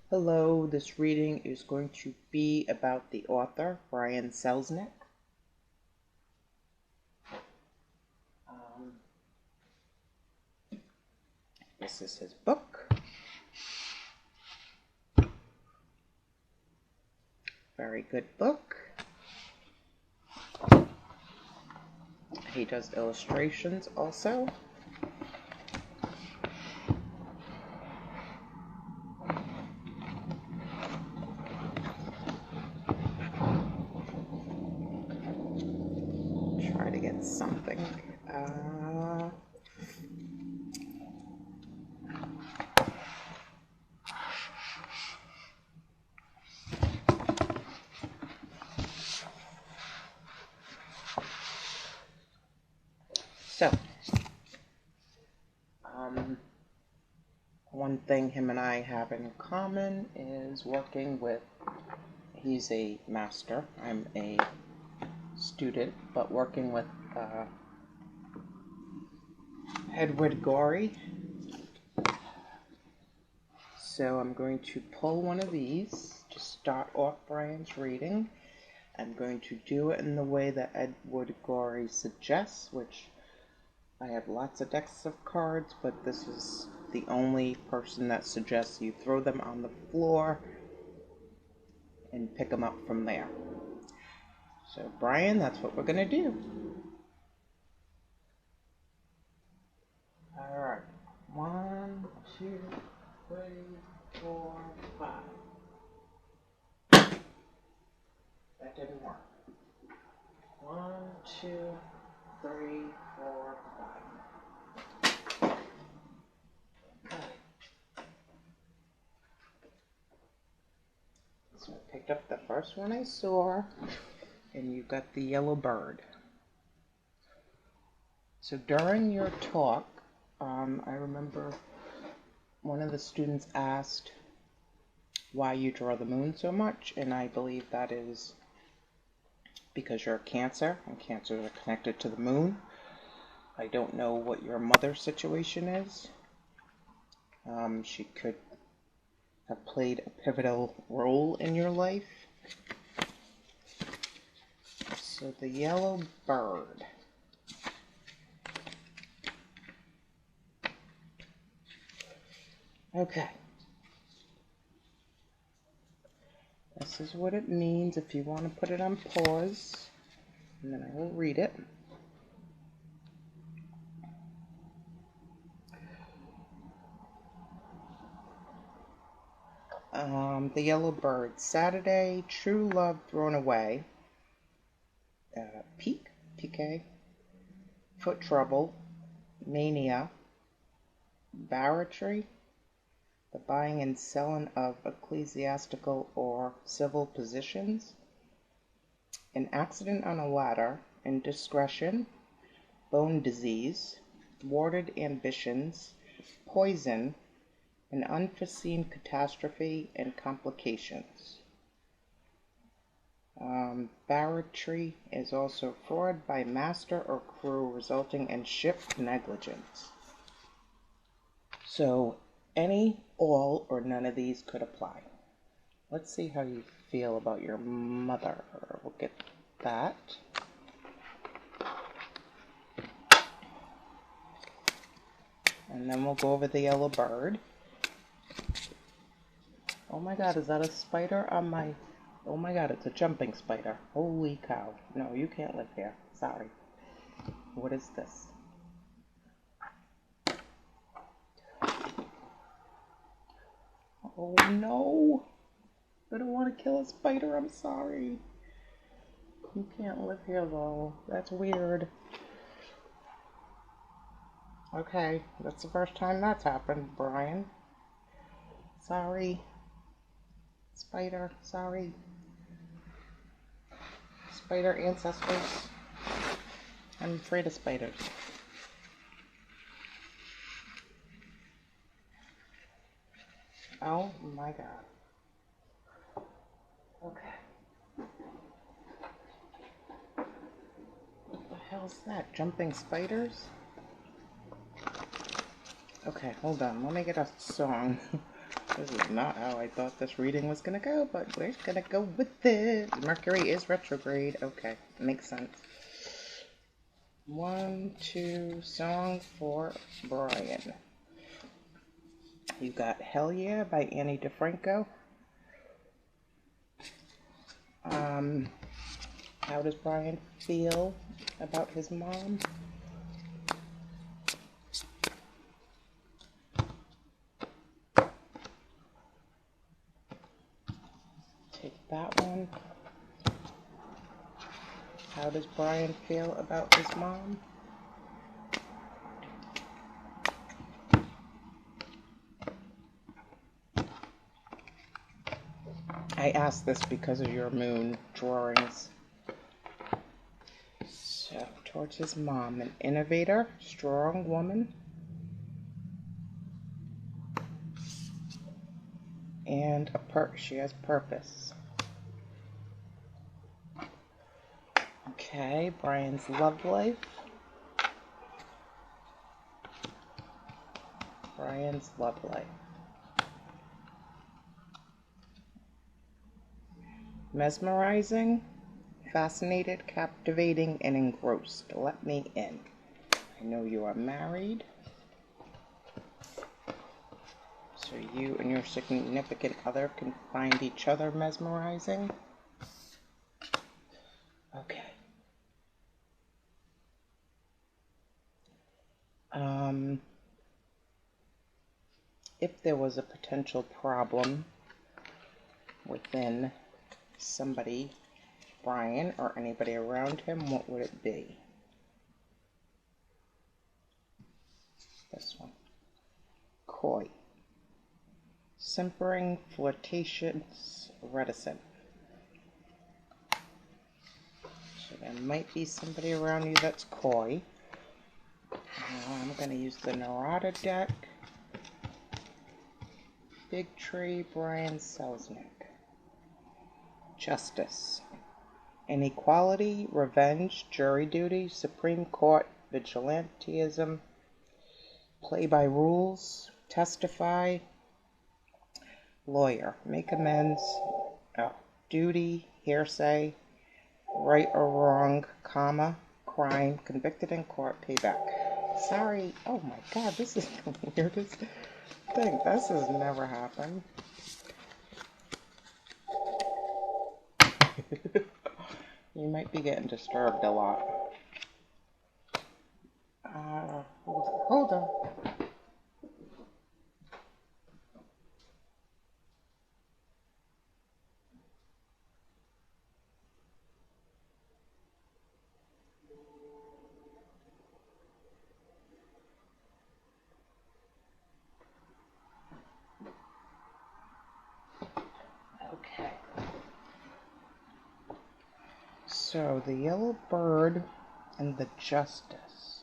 Hello, this reading is going to be about the author, Brian Selznick. This is his book. Very good book. He does illustrations also. Try to get something. One thing him and I have in common is working with, he's a master, I'm a student, but working with Edward Gorey. So I'm going to pull one of these to start off Brian's reading. I'm going to do it in the way that Edward Gorey suggests, which I have lots of decks of cards, but this is the only person that suggests you throw them on the floor and pick them up from there. So Brian, that's what we're going to do. Alright, 1, 2, 3, 4, 5. That didn't work. 1, 2, 3, 4, 5. Okay. So I picked up the first one I saw, and you got the yellow bird. So during your talk, I remember one of the students asked why you draw the moon so much, and I believe that is because you're a Cancer, and Cancers are connected to the moon. I don't know what your mother's situation is. She could have played a pivotal role in your life. So the yellow bird. Okay. This is what it means if you want to put it on pause, and then I will read it. The yellow bird. Saturday, true love thrown away. Pique, foot trouble, mania, barratry, the buying and selling of ecclesiastical or civil positions, an accident on a ladder, indiscretion, bone disease, thwarted ambitions, poison, an unforeseen catastrophe, and complications. Barratry is also fraud by master or crew resulting in ship negligence. So any, all, or none of these could apply. Let's see how you feel about your mother. We'll get that. And then we'll go over the yellow bird. Oh my god, is that a spider on my... Oh my god, it's a jumping spider. Holy cow. No, you can't live here. Sorry. What is this? Oh no! I don't want to kill a spider, I'm sorry. You can't live here though. That's weird. Okay, that's the first time that's happened, Brian. Sorry. Spider, sorry. Spider ancestors. I'm afraid of spiders. Oh my god. Okay. What the hell's that? Jumping spiders? Okay, hold on. Let me get a song. This is not how I thought this reading was going to go, but we're going to go with it. Mercury is retrograde. Okay, makes sense. 1, 2, song for Brian. You got Hell Yeah by Annie DeFranco. How does Brian feel about his mom? Take that one. How does Brian feel about his mom? I asked this because of your moon drawings. So, towards his mom, an innovator, strong woman, and she has purpose. Okay, Brian's love life. Brian's love life. Mesmerizing, fascinated, captivating, and engrossed. Let me in. I know you are married. So you and your significant other can find each other mesmerizing. Okay. If there was a potential problem within somebody, Brian, or anybody around him, what would it be? This one. Coy. Simpering, flirtatious, reticent. So there might be somebody around you that's coy. I'm going to use the Narada deck. Big Tree, Brian Selznick. Justice. Inequality, revenge, jury duty, Supreme Court, vigilantism, play by rules, testify, lawyer, make amends, duty, hearsay, right or wrong, comma, crime, convicted in court, payback. Sorry. Oh my God, this is the weirdest thing. This has never happened. You might be getting disturbed a lot. Hold on. Okay. So the yellow bird and the justice.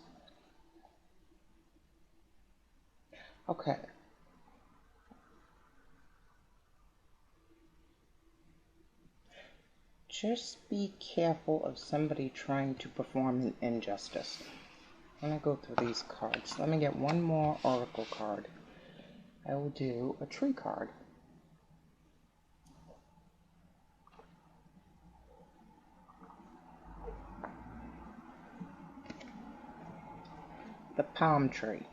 Okay. Just be careful of somebody trying to perform an injustice. I'm going to go through these cards. Let me get one more oracle card. I will do a tree card. The palm tree.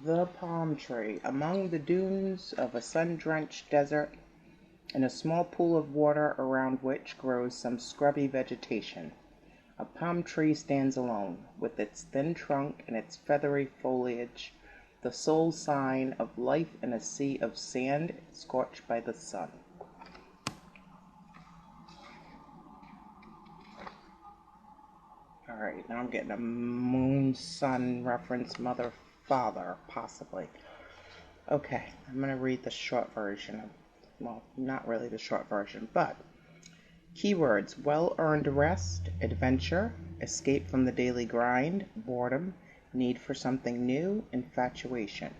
The palm tree. Among the dunes of a sun-drenched desert, in a small pool of water around which grows some scrubby vegetation, a palm tree stands alone, with its thin trunk and its feathery foliage, the sole sign of life in a sea of sand scorched by the sun. Alright, now I'm getting a moon, sun reference, mother, father, possibly. Okay, I'm going to read the short version of, well, not really the short version, but keywords: well-earned rest, adventure, escape from the daily grind, boredom, need for something new, infatuation.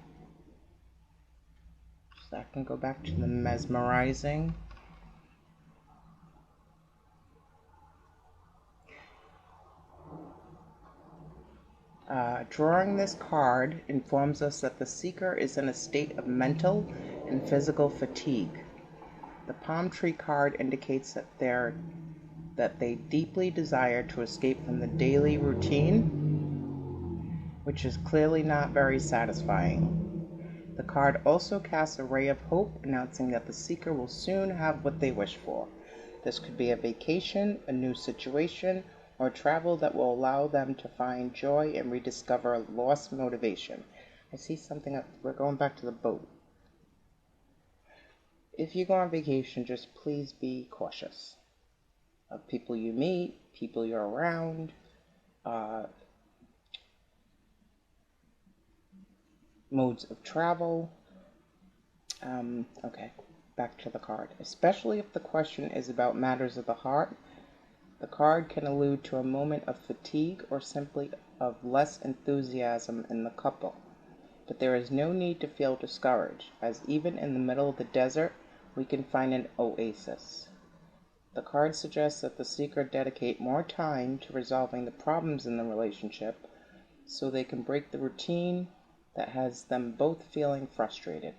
So that can go back to the mesmerizing. Drawing this card informs us that the seeker is in a state of mental and physical fatigue. The palm tree card indicates that they deeply desire to escape from the daily routine, which is clearly not very satisfying. The card also casts a ray of hope, announcing that the seeker will soon have what they wish for. This could be a vacation, a new situation, or travel that will allow them to find joy and rediscover lost motivation. I see something up. We're going back to the boat. If you go on vacation, just please be cautious of people you meet, people you're around, modes of travel. Okay, back to the card. Especially if the question is about matters of the heart, the card can allude to a moment of fatigue or simply of less enthusiasm in the couple. But there is no need to feel discouraged, as even in the middle of the desert, we can find an oasis. The card suggests that the seeker dedicate more time to resolving the problems in the relationship so they can break the routine that has them both feeling frustrated.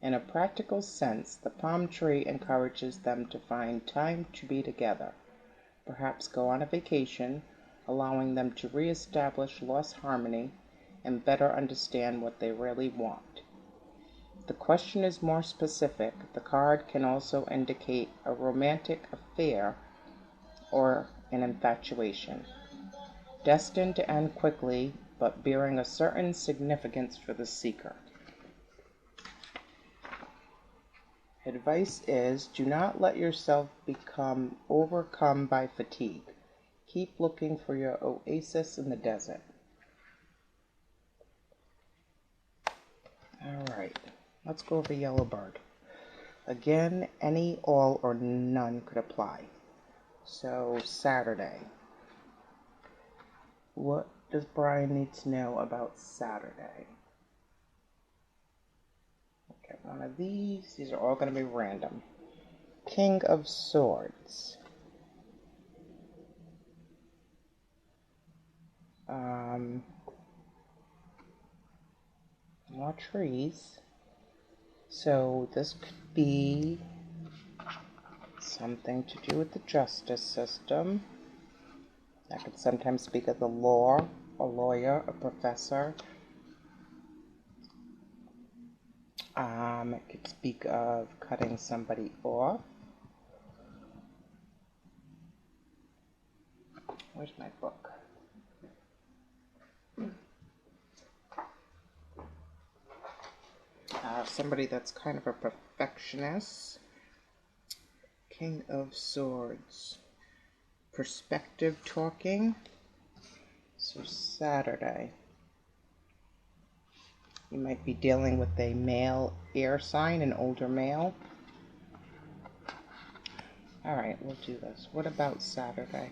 In a practical sense, the palm tree encourages them to find time to be together, perhaps go on a vacation, allowing them to reestablish lost harmony and better understand what they really want. If the question is more specific, the card can also indicate a romantic affair or an infatuation, destined to end quickly but bearing a certain significance for the seeker. Advice is, do not let yourself become overcome by fatigue. Keep looking for your oasis in the desert. Alright, let's go over Yellow Bird. Again, any, all, or none could apply. So, Saturday. What does Brian need to know about Saturday? Get one of these. These are all going to be random. King of Swords. More trees. So this could be something to do with the justice system. I could sometimes speak of the law, a lawyer, a professor. It could speak of cutting somebody off. Where's my book? Somebody that's kind of a perfectionist. King of Swords. Perspective talking. So Saturday. You might be dealing with a male air sign, an older male. Alright, we'll do this. What about Saturday?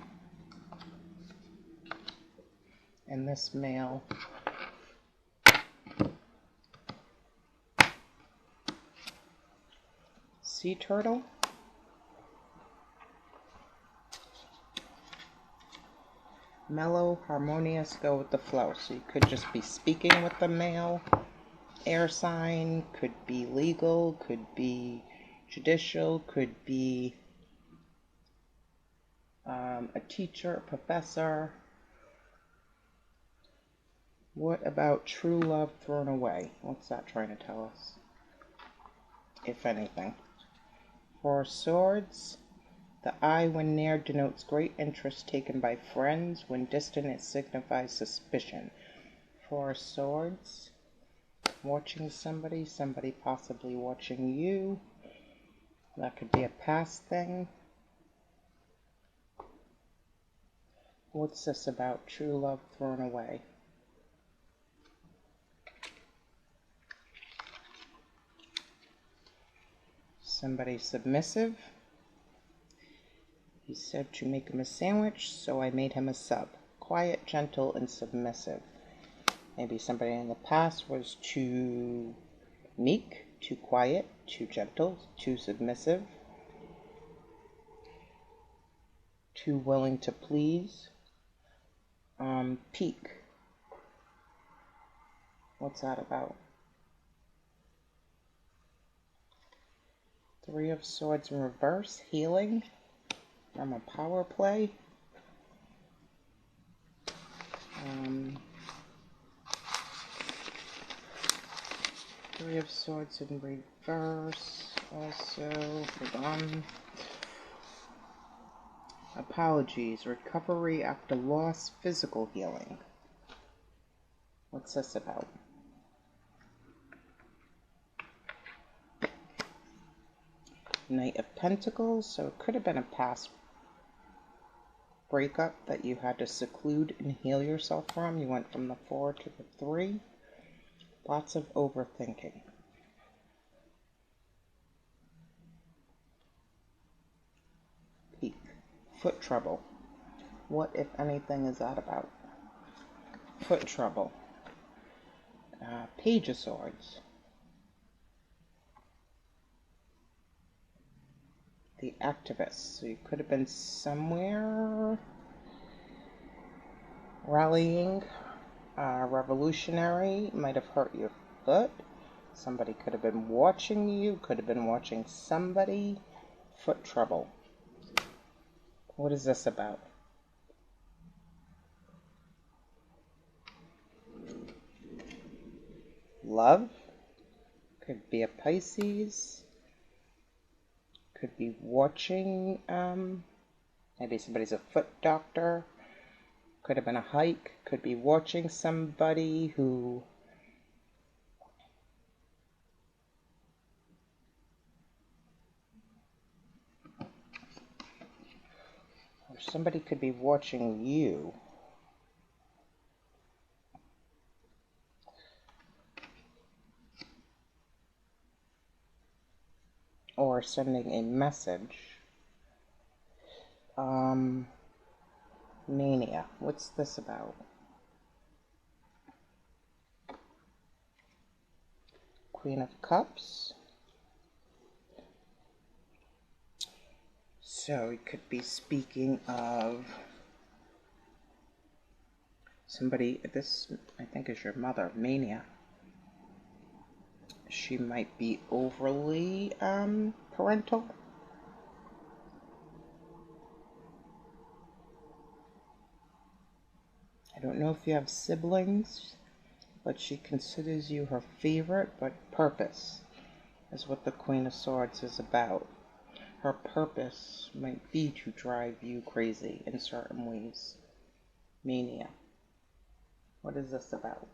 And this male. Sea turtle. Mellow, harmonious, go with the flow. So you could just be speaking with the male air sign, could be legal, could be judicial, could be a teacher, a professor. What about true love thrown away? What's that trying to tell us? If anything. For swords, the eye when near denotes great interest taken by friends. When distant, it signifies suspicion. For swords, watching somebody, somebody possibly watching you. That could be a past thing. What's this about? True love thrown away. Somebody submissive. He said to make him a sandwich, so I made him a sub. Quiet, gentle, and submissive. Maybe somebody in the past was too meek, too quiet, too gentle, too submissive, too willing to please. Peak. What's that about? Three of Swords in reverse, healing from a power play. Three of Swords in reverse. Also, hold on. Apologies. Recovery after loss. Physical healing. What's this about? Knight of Pentacles. So it could have been a past breakup that you had to seclude and heal yourself from. You went from the 4 to the 3. Lots of overthinking. Peak. Foot trouble. What, if anything, is that about? Foot trouble. Page of Swords. The activist. So you could have been somewhere rallying. Revolutionary. Might have hurt your foot. Somebody could have been watching you. Could have been watching somebody. Foot trouble. What is this about? Love. Could be a Pisces. Could be watching, maybe somebody's a foot doctor. Could have been a hike. Could be watching somebody who or somebody could be watching you. Or sending a message. Mania. What's this about? Queen of Cups. So we could be speaking of somebody, this I think is your mother, Mania. She might be overly parental. I don't know if you have siblings, but she considers you her favorite, but purpose is what the Queen of Swords is about. Her purpose might be to drive you crazy in certain ways. Mania. What is this about?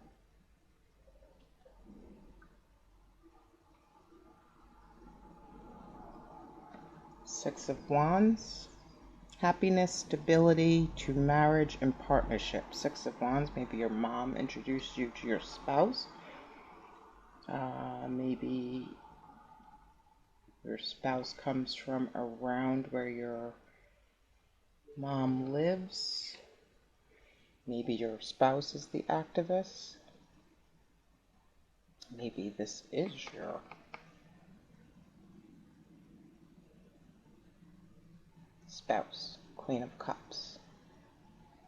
Six of Wands. Happiness, stability to marriage and partnership. Six of Wands, maybe your mom introduced you to your spouse. Maybe your spouse comes from around where your mom lives. Maybe your spouse is the activist. Maybe this is your spouse. Queen of Cups.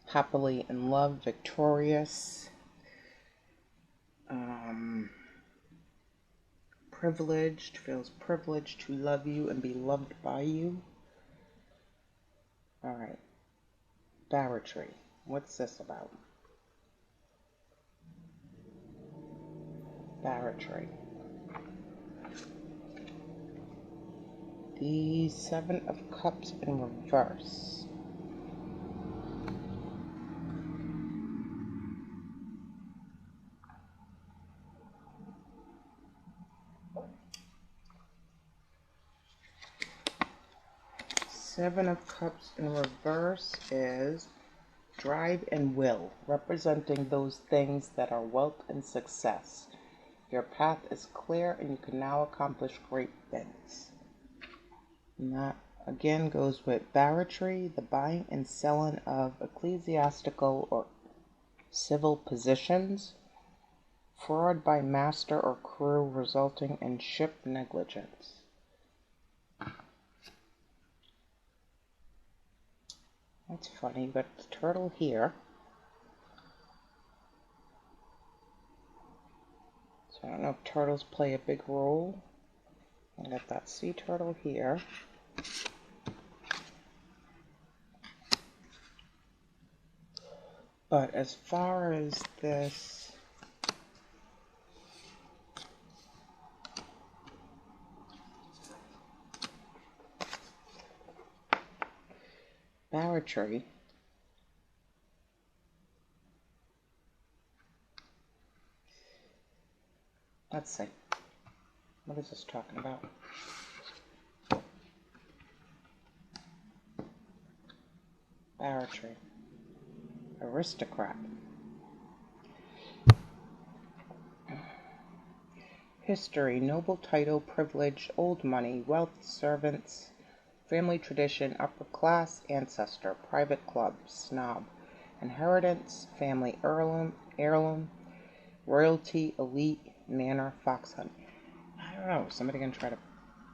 Happily in love, victorious. Privileged, feels privileged to love you and be loved by you. Alright. Barratry. What's this about? Barratry. The Seven of Cups in reverse. Seven of Cups in reverse is drive and will, representing those things that are wealth and success. Your path is clear and you can now accomplish great things. And that again goes with barratry, the buying and selling of ecclesiastical or civil positions, fraud by master or crew resulting in ship negligence. That's funny, but the turtle here. I don't know if turtles play a big role. I got that sea turtle here. But as far as this barratry, let's see. What is this talking about? Barratry. Aristocrat. History, noble title, privilege, old money, wealth, servants, family tradition, upper class, ancestor, private club, snob, inheritance, family heirloom, royalty, elite, manor, fox hunt. I don't know, somebody gonna try to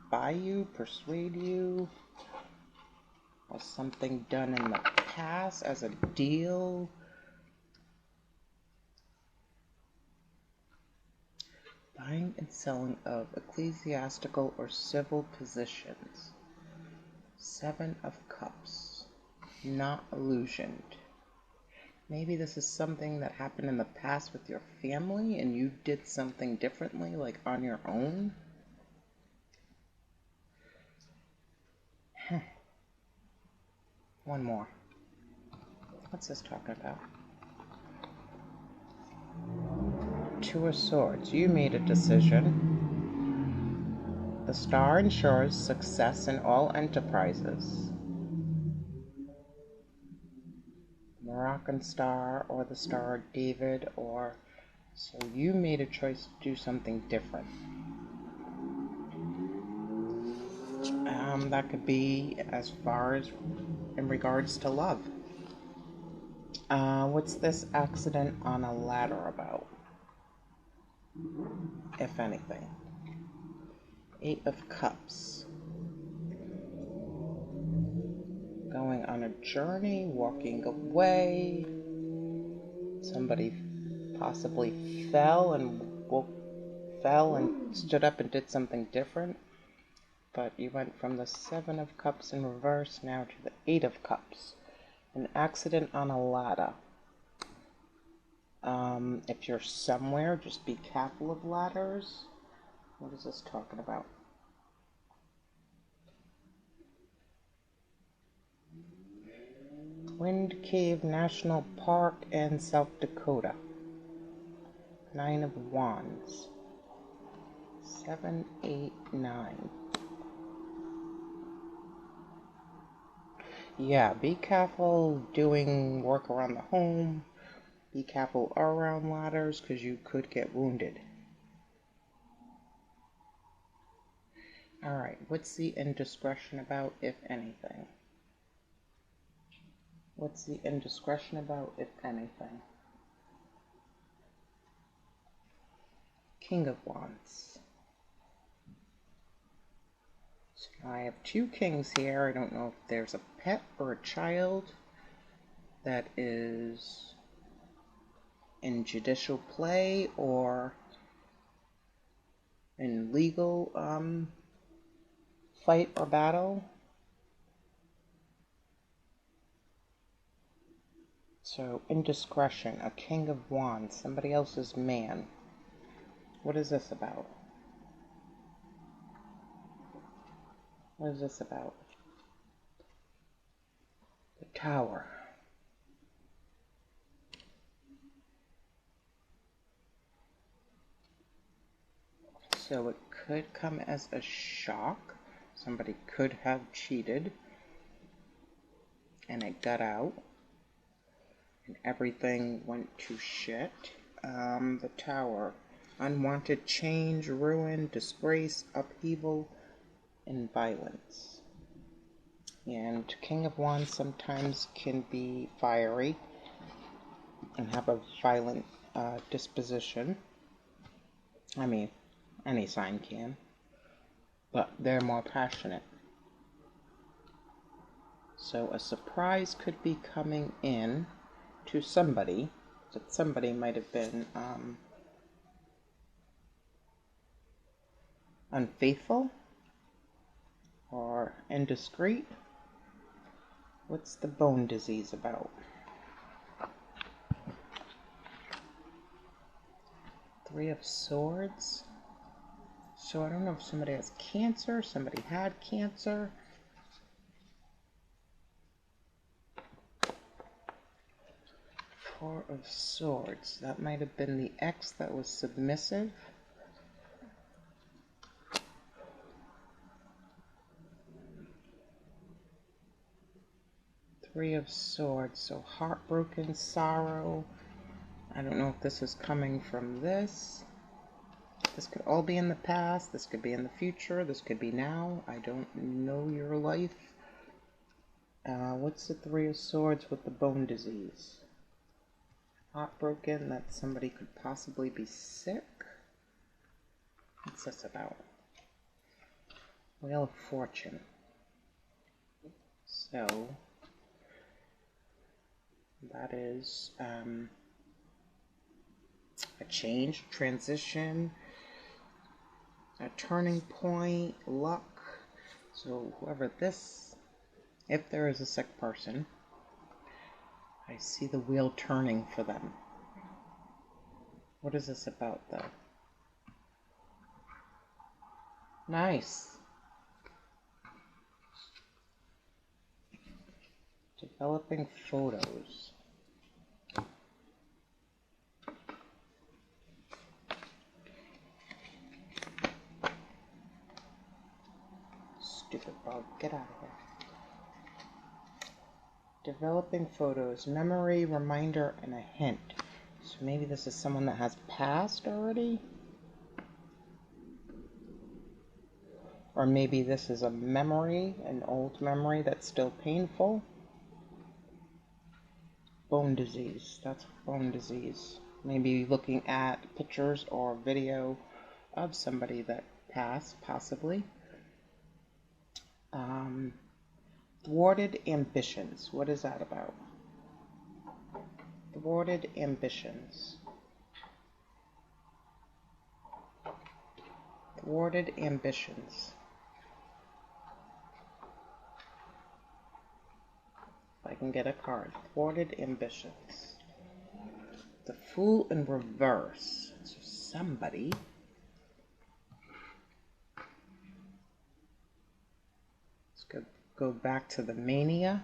buy you, persuade you? Was something done in the past as a deal? Buying and selling of ecclesiastical or civil positions. 7 of Cups. Not illusioned. Maybe this is something that happened in the past with your family and you did something differently, like on your own. One more. What's this talking about? 2 of Swords. You made a decision. The star ensures success in all enterprises. Moroccan star or the Star of David, or so you made a choice to do something different. That could be as far as in regards to love. What's this accident on a ladder about? If anything. 8 of Cups. Going on a journey, walking away. Somebody possibly fell and stood up and did something different. But you went from the 7 of Cups in reverse now to the 8 of Cups. An accident on a ladder. If you're somewhere, just be careful of ladders. What is this talking about? Wind Cave National Park in South Dakota. 9 of Wands. 7, 8, 9. Yeah, be careful doing work around the home. Be careful around ladders because you could get wounded. Alright, what's the indiscretion about, if anything? What's the indiscretion about, if anything? King of Wands. So now I have 2 kings here. I don't know if there's a pet or a child that is in judicial play or in legal fight or battle. So, indiscretion, a King of Wands, somebody else's man. What is this about? What is this about? The Tower. So it could come as a shock. Somebody could have cheated and it got out and everything went to shit. The Tower. Unwanted change, ruin, disgrace, upheaval, and violence. And King of Wands sometimes can be fiery and have a violent disposition. I mean, any sign can, but they're more passionate. So a surprise could be coming in to somebody, that somebody might have been unfaithful or indiscreet. What's the bone disease about? Three of Swords. So I don't know if somebody has cancer, somebody had cancer. Four of Swords. That might have been the ex that was submissive. Three of Swords. So heartbroken, sorrow. I don't know if this is coming from this. This could all be in the past. This could be in the future. This could be now. I don't know your life. What's the Three of Swords with the bone disease? Heartbroken that somebody could possibly be sick. What's this about? Wheel of Fortune. So that is a change, transition, a turning point, luck. So whoever this, if there is a sick person, I see the wheel turning for them. What is this about, though? Nice. Developing photos. Stupid bug, get out of here. Developing photos, memory, reminder, and a hint. So maybe this is someone that has passed already? Or maybe this is a memory, an old memory that's still painful. Bone disease, that's bone disease. Maybe looking at pictures or video of somebody that passed, possibly. Thwarted ambitions, what is that about? Thwarted ambitions. Thwarted ambitions. If I can get a card. Thwarted ambitions. The Fool in reverse. So somebody go back to the mania.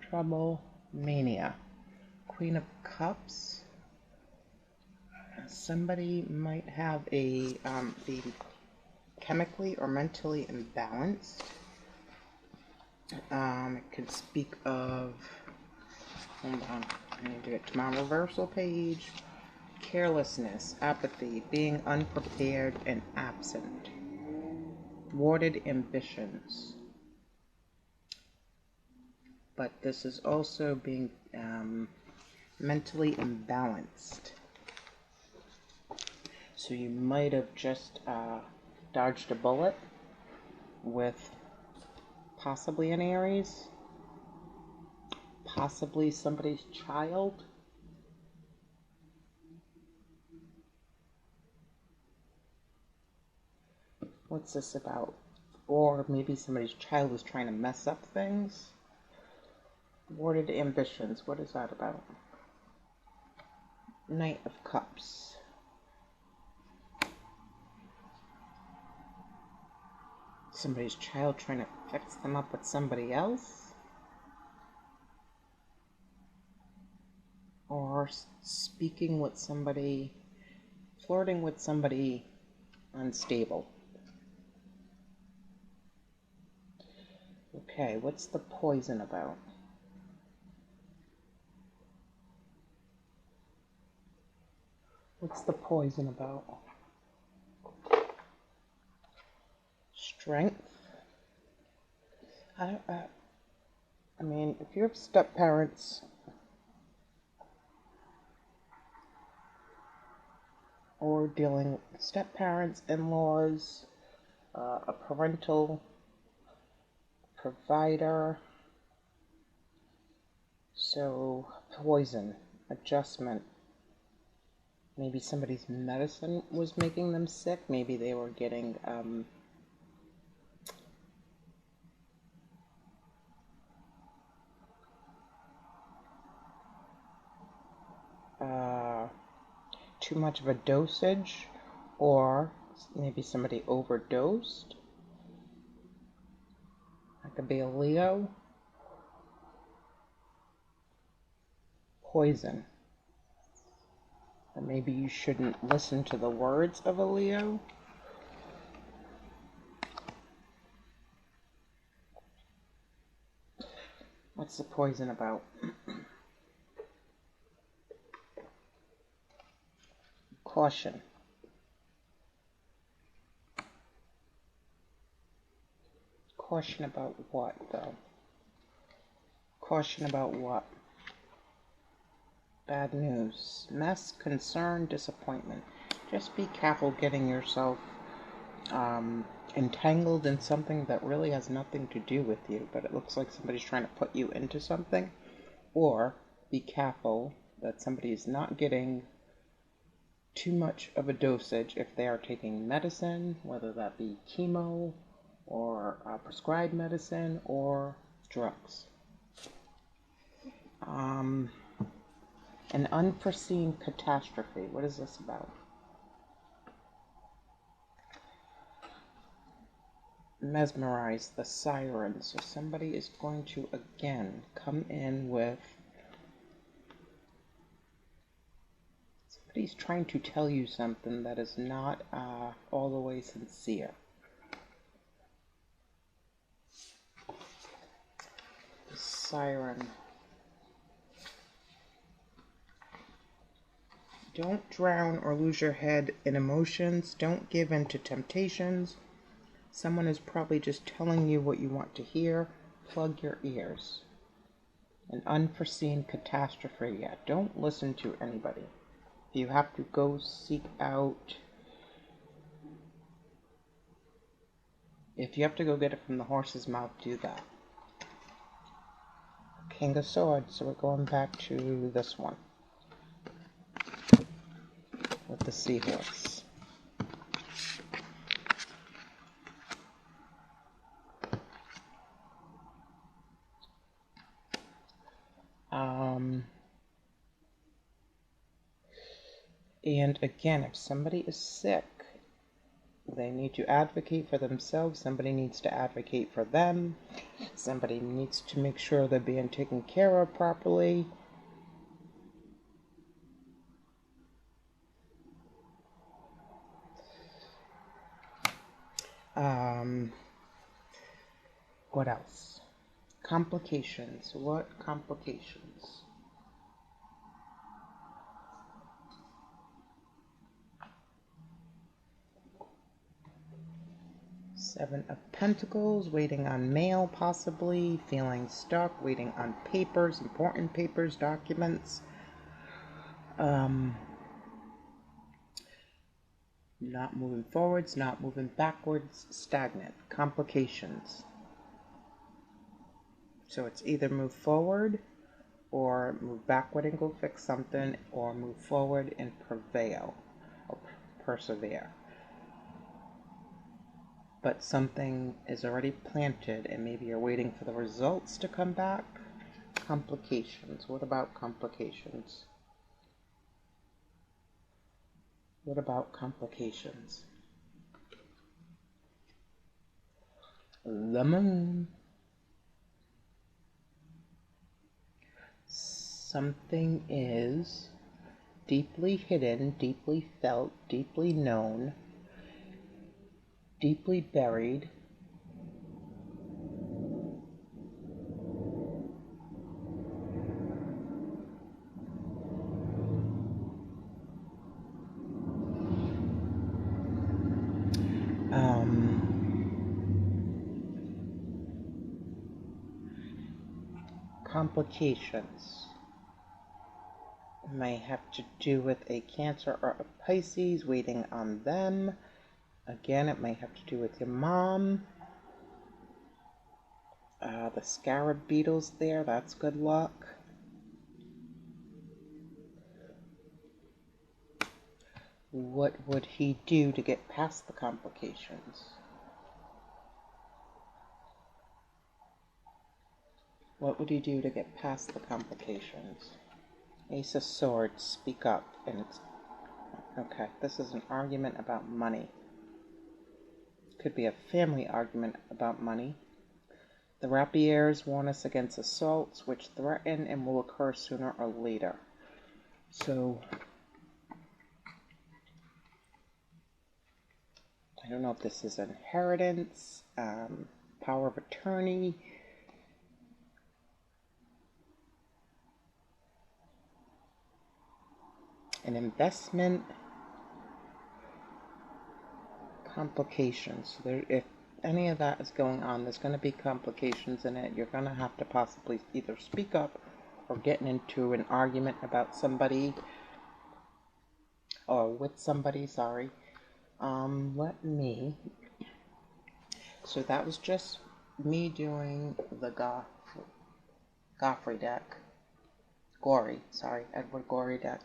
Trouble, mania. Queen of Cups. Somebody might have a be chemically or mentally imbalanced. It could speak of, hold on, I need to get to my reversal page. Carelessness, apathy, being unprepared and absent. Thwarted ambitions. But this is also being mentally imbalanced. So you might have just dodged a bullet with possibly an Aries, possibly somebody's child. What's this about? Or maybe somebody's child was trying to mess up things. Thwarted ambitions, what is that about? Knight of Cups. Somebody's child trying to fix them up with somebody else? Or speaking with somebody, flirting with somebody unstable. Okay, what's the poison about? What's the poison about? Strength. I mean, if you have step-parents or dealing with step-parents, in-laws, a parental provider, so poison, adjustment, Maybe somebody's medicine was making them sick. Maybe they were getting too much of a dosage, or maybe somebody overdosed. That could be a Leo. Poison. Or maybe you shouldn't listen to the words of a Leo. What's the poison about? Caution. Caution about what, though? Caution about what? Bad news. Mess, concern, disappointment. Just be careful getting yourself entangled in something that really has nothing to do with you, but it looks like somebody's trying to put you into something. Or be careful that somebody is not getting too much of a dosage if they are taking medicine, whether that be chemo or prescribed medicine or drugs. An unforeseen catastrophe. What is this about? Mesmerize, the siren. So somebody is going to again come in with, somebody's trying to tell you something that is not all the way sincere. The siren. Don't drown or lose your head in emotions. Don't give in to temptations. Someone is probably just telling you what you want to hear. Plug your ears. An unforeseen catastrophe. Yeah, don't listen to anybody. You have to go seek out. If you have to go get it from the horse's mouth, do that. King of Swords. So we're going back to this one. With the seahorse. And again, if somebody is sick, they need to advocate for themselves. Somebody needs to advocate for them. Somebody needs to make sure they're being taken care of properly. What else? Complications. What complications? Seven of Pentacles, waiting on mail possibly, feeling stuck, waiting on papers, important papers, documents. Not moving forwards, not moving backwards, stagnant. Complications. So it's either move forward or move backward and go fix something, or move forward and prevail or persevere. But something is already planted and maybe you're waiting for the results to come back. Complications. What about complications? What about complications? The Moon. Something is deeply hidden, deeply felt, deeply known, deeply buried. Complications may have to do with a Cancer or a Pisces, waiting on them. Again, it may have to do with your mom. The scarab beetles there, that's good luck. What would he do to get past the complications? What would he do to get past the complications? Ace of Swords, speak up. And it's okay. This is an argument about money. Could be a family argument about money. The rapiers warn us against assaults which threaten and will occur sooner or later. So I don't know if this is inheritance, power of attorney, an investment, complications. So if any of that is going on, there's going to be complications in it. You're going to have to possibly either speak up or get into an argument about somebody or with somebody, sorry. So that was just me doing the Edward Gorey deck.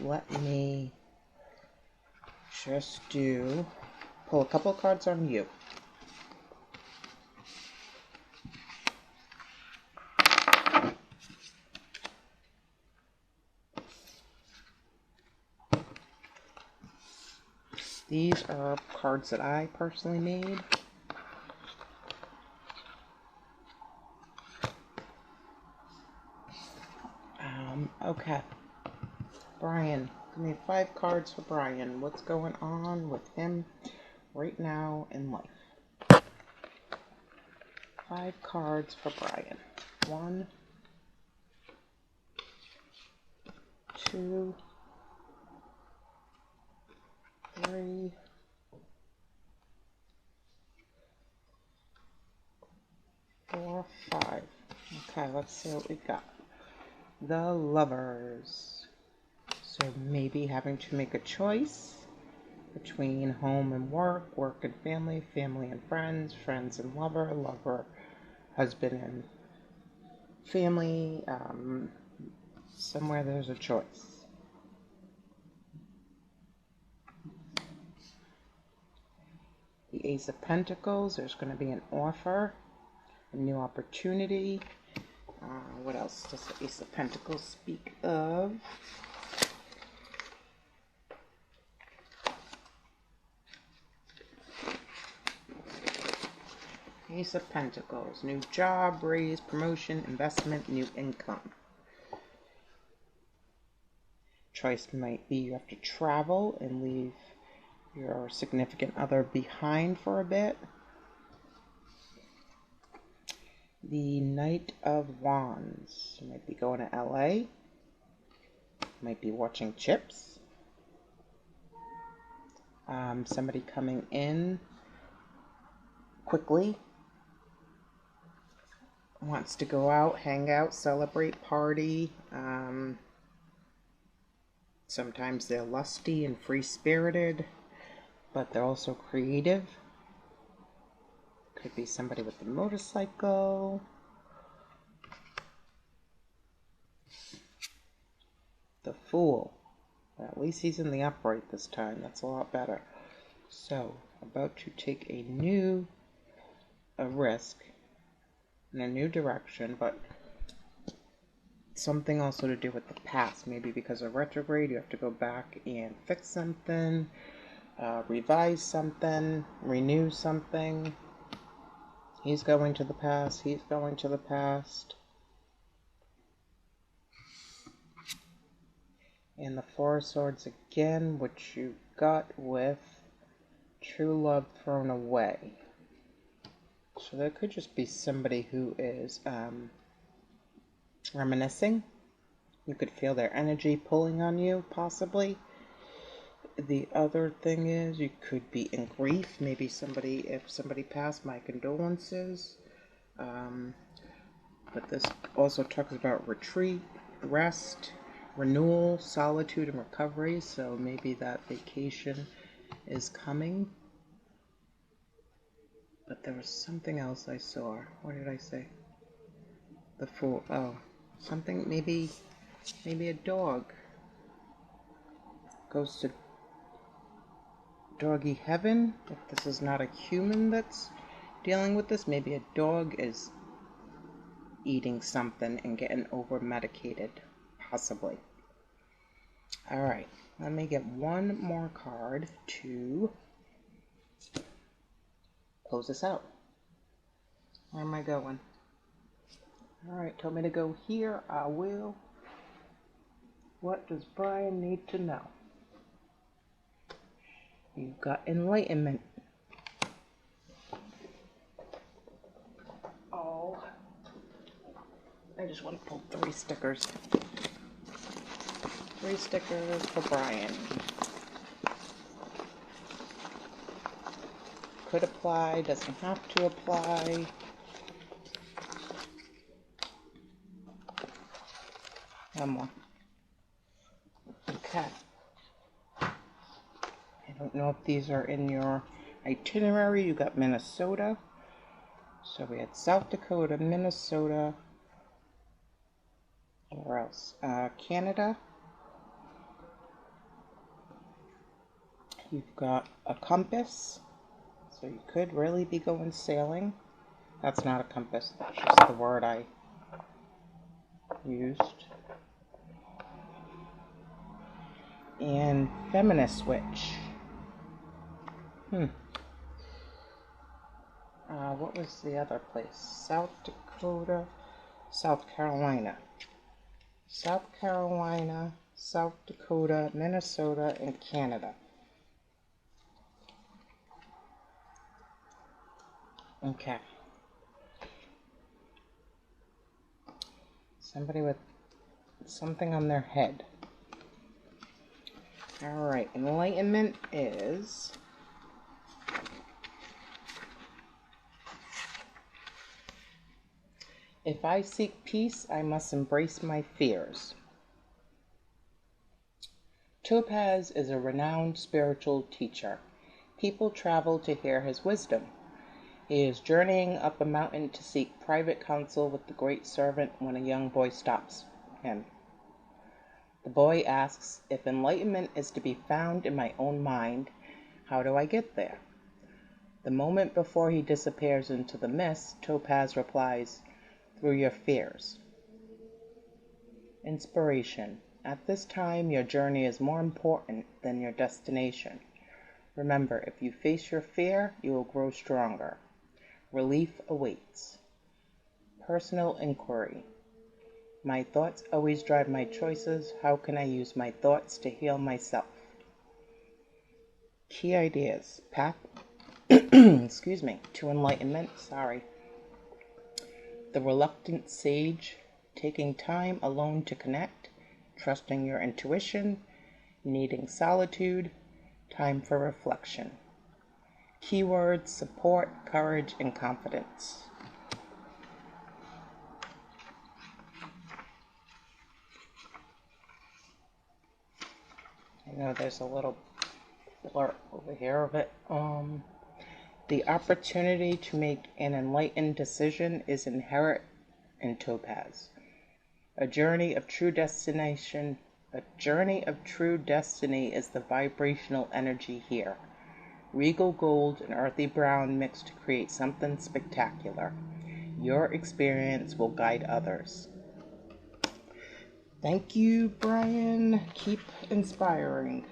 Let me just pull a couple cards on you. These are cards that I personally made. Okay. Brian. Give me 5 cards for Brian. What's going on with him right now in life? 5 cards for Brian. 1, 2, 3, 4, 5. Okay, let's see what we got. The Lovers. So maybe having to make a choice between home and work, work and family, family and friends, friends and lover, lover, husband and family. Somewhere there's a choice. The Ace of Pentacles, there's going to be an offer, a new opportunity. What else does the Ace of Pentacles speak of? Ace of Pentacles, new job, raise, promotion, investment, new income. Choice might be you have to travel and leave your significant other behind for a bit. The Knight of Wands. You might be going to LA. Might be watching Chips. Somebody coming in quickly. Wants to go out, hang out, celebrate, party. Sometimes they're lusty and free-spirited, but they're also creative. Could be somebody with a motorcycle. The Fool. Well, at least he's in the upright this time. That's a lot better. So, about to take a risk in a new direction, but something also to do with the past. Maybe because of retrograde, you have to go back and fix something, revise something, renew something. He's going to the past. He's going to the past. And the Four of Swords again, which you got with True Love Thrown Away. So there could just be somebody who is reminiscing. You could feel their energy pulling on you, possibly. The other thing is you could be in grief. Maybe if somebody passed, my condolences. But this also talks about retreat, rest, renewal, solitude, and recovery. So maybe that vacation is coming. But there was something else I saw. What did I say? The Fool. Oh, something, maybe a dog goes to doggy heaven. If this is not a human that's dealing with this, maybe a dog is eating something and getting over medicated, possibly. All right, let me get one more card to close this out. Where am I going? All right, told me to go here. I will. What does Brian need to know? You've got enlightenment. Oh, I just want to pull 3 stickers. 3 stickers for Brian. Could apply, doesn't have to apply. One more. Okay. I don't know if these are in your itinerary. You got Minnesota. So we had South Dakota, Minnesota. Where else? Canada. You've got a compass. So you could really be going sailing. That's not a compass. That's just the word I used. And feminist switch. What was the other place? South Dakota, South Carolina. South Carolina, South Dakota, Minnesota, and Canada. Okay. Somebody with something on their head. Alright, enlightenment is... If I seek peace, I must embrace my fears. Topaz is a renowned spiritual teacher. People travel to hear his wisdom. He is journeying up a mountain to seek private counsel with the great servant when a young boy stops him. The boy asks, if enlightenment is to be found in my own mind, how do I get there? The moment before he disappears into the mist, Topaz replies, through your fears. Inspiration. At this time, your journey is more important than your destination. Remember, if you face your fear, you will grow stronger. Relief awaits. Personal inquiry. My thoughts always drive my choices. How can I use my thoughts to heal myself? Key ideas. Path to enlightenment. The reluctant sage. Taking time alone to connect. Trusting your intuition. Needing solitude. Time for reflection. Keywords: support, courage, and confidence. I know there's a little blur over here of it. The opportunity to make an enlightened decision is inherent in Topaz. A journey of true destiny is the vibrational energy here. Regal gold and earthy brown mix to create something spectacular. Your experience will guide others. Thank you, Brian. Keep inspiring.